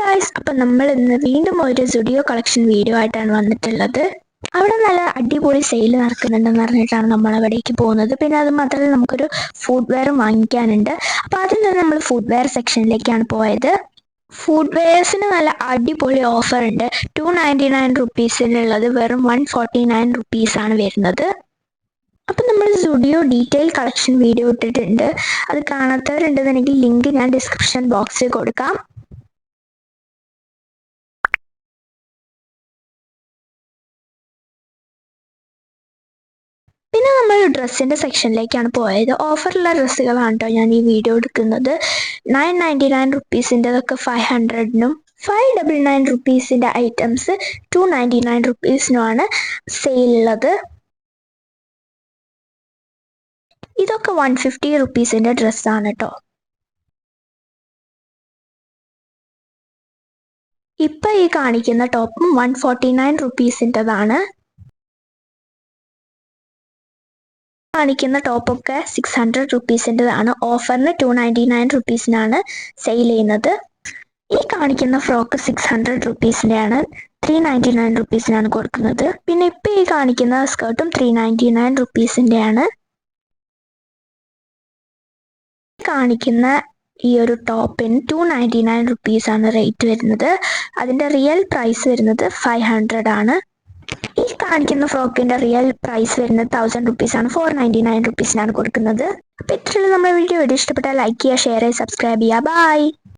Guys, അപ്പം നമ്മൾ ഇന്ന് വീണ്ടും ഒരു സ്റ്റുഡിയോ കളക്ഷൻ വീഡിയോ ആയിട്ടാണ് വന്നിട്ടുള്ളത്. അവിടെ നല്ല അടിപൊളി സെയിൽ നടക്കുന്നുണ്ടെന്ന് പറഞ്ഞിട്ടാണ് നമ്മൾ അവിടേക്ക് പോകുന്നത്. പിന്നെ അത് മാത്രമല്ല, നമുക്കൊരു ഫുഡ് വെയറും വാങ്ങിക്കാനുണ്ട്. അപ്പോൾ ആദ്യം തന്നെ നമ്മൾ ഫുഡ് വെയർ സെക്ഷനിലേക്കാണ് പോയത്. ഫുഡ് വെയർസിന് നല്ല അടിപൊളി ഓഫർ ഉണ്ട്. 299 റുപ്പീസിനുള്ളത് വെറും 149 റുപ്പീസാണ് വരുന്നത്. അപ്പം നമ്മൾ സ്റ്റുഡിയോ ഡീറ്റെയിൽ കളക്ഷൻ വീഡിയോ ഇട്ടിട്ടുണ്ട്. അത് കാണാത്തവരുണ്ടെന്നുണ്ടെങ്കിൽ ലിങ്ക് ഞാൻ ഡിസ്ക്രിപ്ഷൻ ബോക്സിൽ കൊടുക്കാം. പിന്നെ നമ്മൾ ഡ്രസ്സിൻ്റെ സെക്ഷനിലേക്കാണ് പോയത്. ഓഫറുള്ള ഡ്രസ്സുകളാണ് കേട്ടോ ഞാൻ ഈ വീഡിയോ എടുക്കുന്നത്. 999 റുപ്പീസിൻ്റെതൊക്കെ 500-നും 599 റുപ്പീസിൻ്റെ ഐറ്റംസ് 299 റുപ്പീസിനുമാണ് സെയിലുള്ളത്. ഇതൊക്കെ 150 റുപ്പീസിൻ്റെ ഡ്രസ്സാണ് കേട്ടോ. ഇപ്പം ഈ കാണിക്കുന്ന ടോപ്പും 149 റുപ്പീസിൻ്റെതാണ്. കാണിക്കുന്ന ടോപ്പൊക്കെ 600 റുപ്പീസിൻ്റെതാണ്. ഓഫറിന് 299 റുപ്പീസിനാണ് സെയിൽ ചെയ്യുന്നത്. ഈ കാണിക്കുന്ന ഫ്രോക്ക് 600 റുപ്പീസിൻ്റെയാണ്. 399 റുപ്പീസിനാണ് കൊടുക്കുന്നത്. പിന്നെ ഇപ്പം ഈ കാണിക്കുന്ന സ്കേർട്ടും 399 റുപ്പീസിൻ്റെയാണ്. കാണിക്കുന്ന ഈ ഒരു ടോപ്പിന് 299 റുപ്പീസാണ് റേറ്റ് വരുന്നത്. അതിൻ്റെ റിയൽ പ്രൈസ് വരുന്നത് 500 ആണ്. ഈ കാണിക്കുന്ന ഫ്രോക്കിൻ്റെ റിയൽ പ്രൈസ് വരുന്നത് 1000 റുപ്പീസാണ്. 499 റുപ്പീസിനാണ് കൊടുക്കുന്നത്. അപ്പോൾ ഇത്രയുള്ള നമ്മുടെ വീഡിയോ ഇഷ്ടപ്പെട്ടാൽ ലൈക്ക് ചെയ്യുക, ഷെയർ ചെയ്യുക, സബ്സ്ക്രൈബ് ചെയ്യുക. ബൈ.